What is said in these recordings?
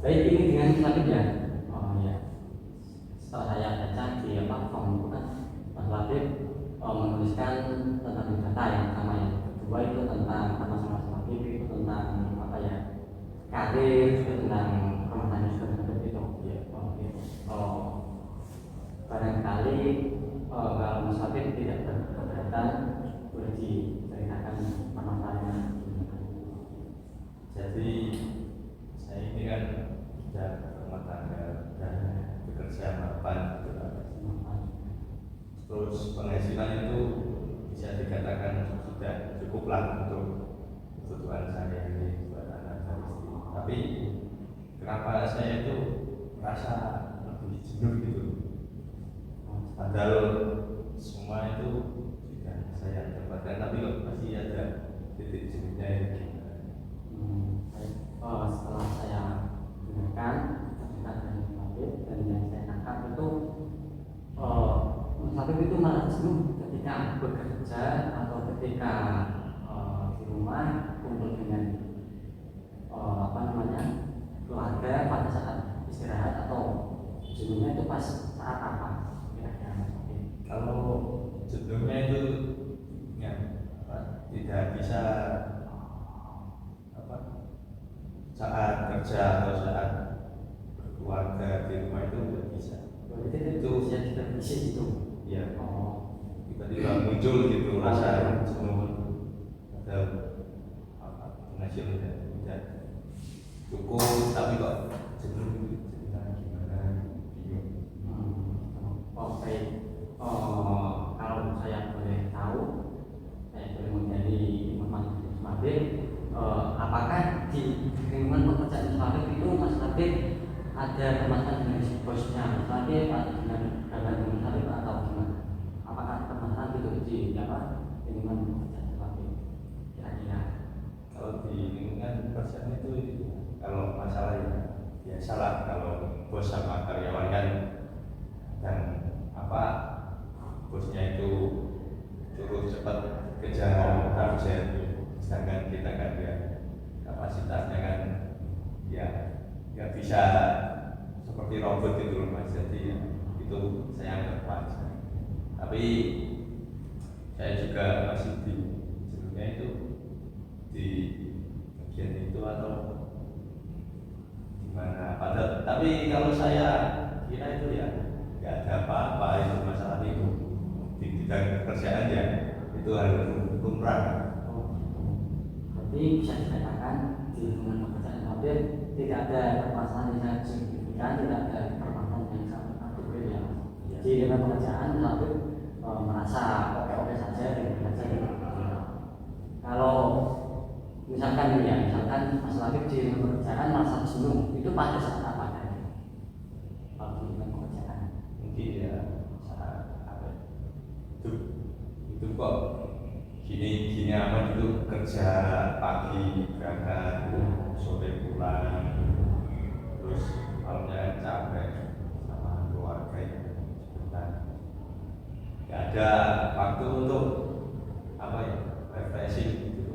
Baik, ini dengan selanjutnya. Oh ya, setelah saya baca di platform itu kan Mas Labib menuliskan tentang data yang pertama, yang kedua itu tentang sama-sama Labib itu tentang apa ya, karir, juga tentang rumah tangga juga seperti itu. Ya, gitu. Barangkali kalau Mas Labib tidak berkeberatan, boleh diceritakan permasalahannya. Jadi saya ini kan sudah rumah tangga dan bekerja mapan gitu kan. Terus penghasilan itu bisa dikatakan sudah cukup lah untuk kebutuhan saya ini buat anak dan istri. Tapi kenapa saya itu merasa lebih jenuh gitu? Padahal semua itu sudah saya dapatkan, tapi kok masih ada titik jenuhnya ini. Setelah saya dengarkan cerita dari Habib dan yang saya tangkap itu, Habib itu malah jenuh ketika bekerja atau ketika di rumah kumpul dengan keluarga pada saat istirahat, atau jenuhnya itu pas saat apa kira-kira Mas Habib? Kalau jenuhnya itu ya, tidak bisa saat kerja atau saat berkeluarga di rumah itu tidak bisa. Itu yang kita bisa itu. Ya, tiba-tiba muncul gitu rasa jenuh, ada penghasilan tidak cukup, tapi kok jenuh ceritanya gimana, bingung. Baik. Kalau saya boleh tahu, saya boleh menjadi informasi Mas Habib, apakah di lingkungan pekerjaan Mas Habib itu Mas Habib ada permasalahan dengan si bosnya Mas Habib atau dengan badan Mas Habib atau gimana? Apakah permasalahan itu di lingkungan pekerjaan Mas Habib kira-kira? Kalau di lingkungan pekerjaan itu kalau masalah ya biasalah, kalau bos sama karyawan kan, dan bosnya itu suruh cepat kejar target, sedangkan kita kan ya kapasitasnya kan ya nggak bisa seperti robot gitu loh Mas. Jadi ya, itu saya anggap wajar. Tapi saya juga masih di jenuhnya itu di bagian itu atau gimana. Tapi kalau saya kira itu ya nggak ada apa-apa itu masalah itu di bidang pekerjaan ya, itu harus lumrah. Berarti bisa dikatakan di lingkungan pekerjaan Habib tidak ada permasalahan yang sangat signifikan, tidak ada permasalahan yang sangat akut ya. Di lingkungan pekerjaan Habib merasa oke-oke saja dengan bekerja di pekerjaan. Kalau misalkan Mas Habib di lingkungan pekerjaan merasa jenuh, itu pada saat apa kan? Kalau di lingkungan pekerjaan Mungkin ya saat itu kok gini aman itu, kerja pagi berangkat sore pulang, terus malamnya capek sama keluarga ya sebentar, nggak ada waktu untuk refreshing gitu.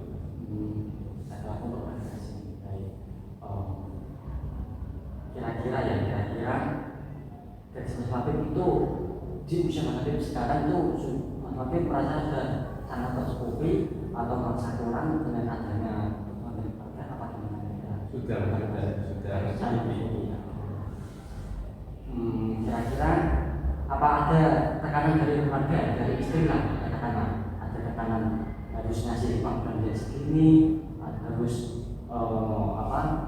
Ada waktu untuk refreshing. Baik. Kira-kira dari Mas Habib itu di usia Mas Habib sekarang itu Mas Habib merasa sudah sangat tercukupi atau merasa kurang dengan adanya apa gimana? Sudah Mencukupi. Kira-kira apa ada tekanan dari keluarga, dari istri lah, katakanlah ada tekanan harus ngasih uang belanja segini, harus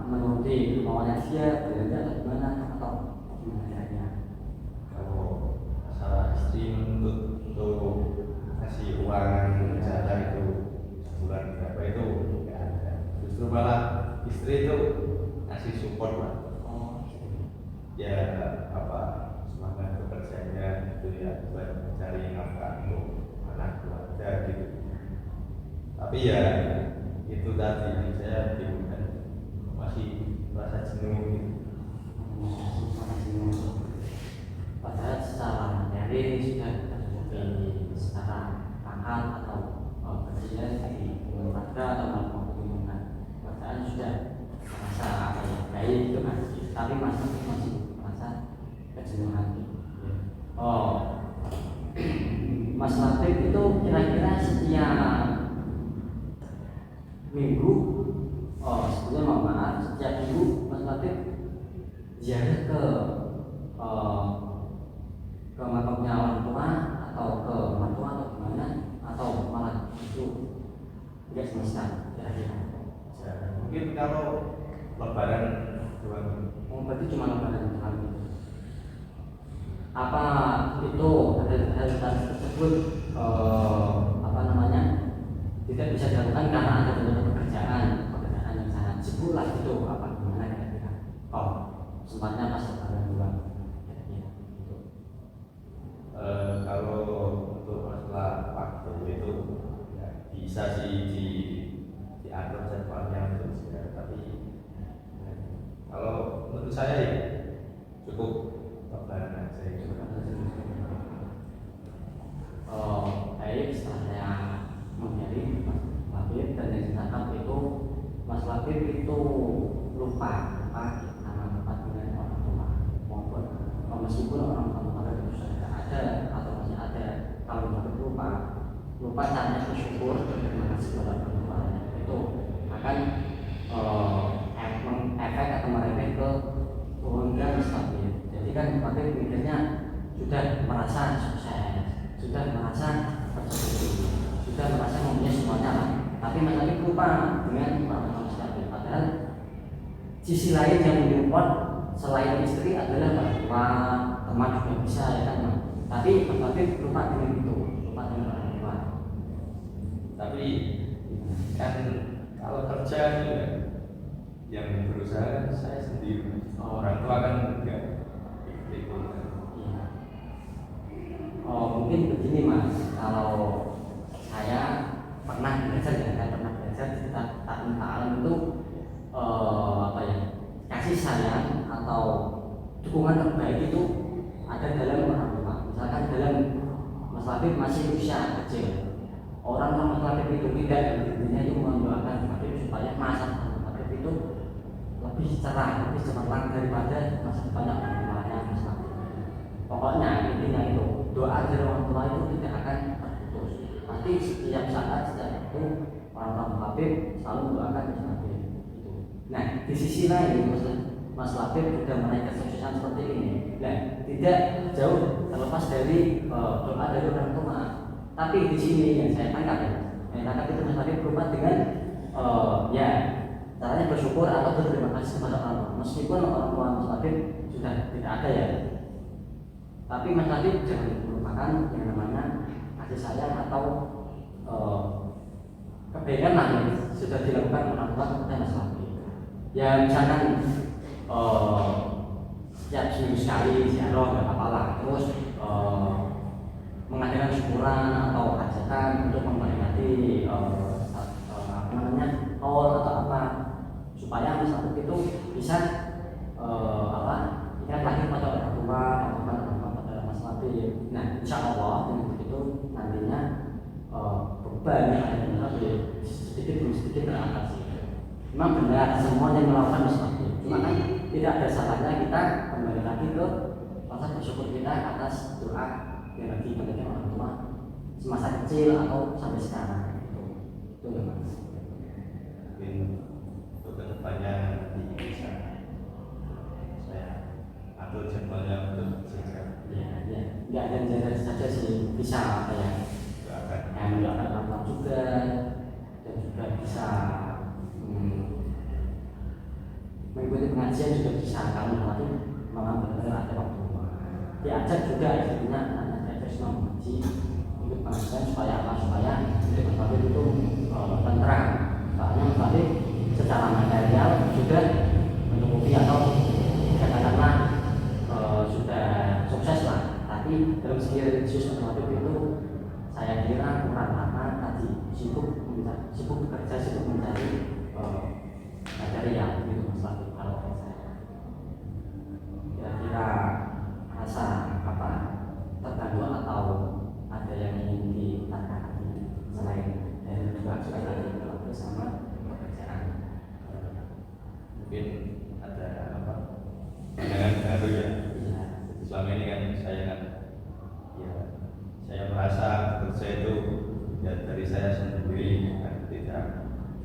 menuruti kemauannya dia, belanja atau gimana, atau gimana ya? Kalau masalah istri menuntut untuk kasih uang jatah itu sebulan berapa itu nggak ada. Justru malah istri itu kasih support lah. Ya semangat bekerjanya itu ya buat mencari nafkah untuk anak keluarga gitu. Tapi ya itu tadi saya bingung kan, masih merasa jenuh gitu. Padahal secara materi sudah tercukupi, secara akal atau kerja di keluarga atau lingkungan pekerjaan sudah merasa baik itu kan. tapi masih merasa kejenuhan. Oh, Mas Latif itu kira-kira setiap minggu, sebetulnya mohon maaf, setiap minggu Mas Latif ziarah ke makamnya orang tua atau ke mertua atau gimana, atau malah itu tidak semesta kira-kira? Mungkin kalau lebaran doang. Berarti cuma lebaran doang. Apa itu hal tersebut apa namanya tidak bisa dilakukan karena ada banyak pekerjaan yang sangat sibuk lah gitu, apa gimana kira-kira? Sempatnya pas lebaran doang. Kalau untuk masalah waktu itu ya, bisa sih diatur jadwalnya untuk ziarah, tapi kalau menurut saya ya cukup lebaran aja ya. Baik, setelah saya menghadiri Mas Labib dan yang ditangkap itu Mas Labib itu lupa nama tempat dengan orang tua maupun meskipun orang tua itu sudah ada atau masih ada, kalau Mas Labib lupa caranya bersyukur terima kasih kepada orang tuanya, itu akan efek atau merembet ke keluarga Mas Labib. Jadi kan Mas Labib mikirnya sudah merasa sukses, sudah merasa bersyukur, sudah merasa mempunyai semuanya lah. Tapi Mas Labib lupa dengan orang Mas Labib. Padahal sisi lain yang menyupport selain istri adalah bahwa teman juga bisa, ya kan? Tapi Mas Labib lupa dengan itu, lupa dengan orang tua. Tapi kan kalau kerja itu ya, yang berusaha saya sendiri. Orang tua kan enggak ikut. Mungkin begini Mas, kalau saya pernah belajar di Ta'lim itu kasih sayang atau dukungan terbaik itu ada dalam orang tua. Misalkan dalam Mas Labib masih usia kecil, orang Mas Labib itu tidak intinya itu mendoakan Mas Labib supaya masa Mas Labib itu lebih cerah, lebih cemerlang daripada masa depannya orang tuanya Mas Labib. Pokoknya intinya itu doa dari orang tua itu tidak akan terputus. Pasti setiap saat, setiap waktu orang tua Mas Labib selalu mendoakan Mas Labib. Nah, di sisi lain Mas Labib sudah meraih kesuksesan seperti ini. Nah, tidak jauh terlepas dari doa dari orang tua. Tapi di sini yang saya tangkap itu Mas Labib berupa dengan ya caranya bersyukur atau berterima kasih kepada orang tua. Meskipun orang tua Mas Labib sudah tidak ada ya. Tapi Mas Labib jangan melupakan yang namanya kasih sayang atau kebaikan lah yang sudah dilakukan orang tua kepada Mas Labib. Ya misalkan setiap seminggu sekali ziarah nggak apa-apa lah. Terus mengadakan syukuran atau hajatan untuk memperingati haul atau apa, supaya Mas Labib itu bisa ingat lagi pada orang tua atau pada Mas Labib. Nah, insya Allah dengan begitu nantinya beban yang ada di Mas Labib sedikit demi sedikit teratasi. Memang benar semua yang melakukan Mas Labib, cuma kan tidak ada salahnya kita kembali lagi ke rasa bersyukur kita atas doa yang lagi diberikan orang tua semasa kecil atau sampai sekarang. Itu ya Mas. Mungkin untuk kedepannya nanti bisa saya atur jadwalnya untuk ziarah. Ya, nggak ada jalan saja sih, bisa apa ya? Mendoakan orang tua juga, dan juga bisa mengikuti pengajian juga bisa. Kalau nanti memang benar-benar ada waktu, diajak juga istrinya, anak diajak semua mengaji, ikut pengajian supaya apa? Supaya hidup Mas Labib itu tentram. Soalnya Mas Labib secara material sudah mencukupi atau katakanlah sudah sukses lah. Tapi dalam segi religius Mas Labib itu saya kira kurang, karena tadi sibuk bekerja, sibuk mencari material gitu Mas Labib. Kalau saya kira-kira rasa apa terganggu atau ada yang ingin ditanyakan selain dari juga tadi bersama pekerjaan, mungkin ada apa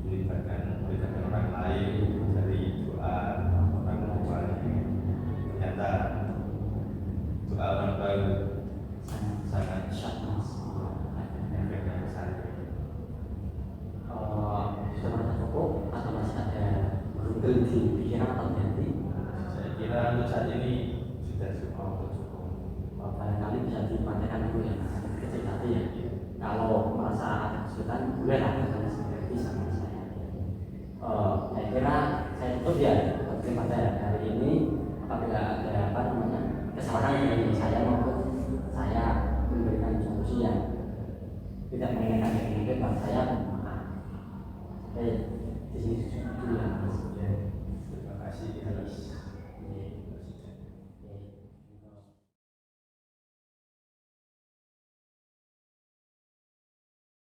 melibatkan orang lain dari doa orang tua. Ternyata doa orang tua itu sangat efeknya besar. Sudah merasa cukup atau masih ada beruntung di pikiran atau di hati? Saya kira untuk saat ini sudah cukup. Barangkali bisa dipraktekkan dulu ya mas, kecil hati ya. Kalau merasa ada kesulitan, bolehlah dengan seperti sama saya. Saya kira saya tutup ya seperti pada hari ini. Apabila ada kesalahan dari saya maupun saya memberikan solusi yang tidak mengenakan yang mungkin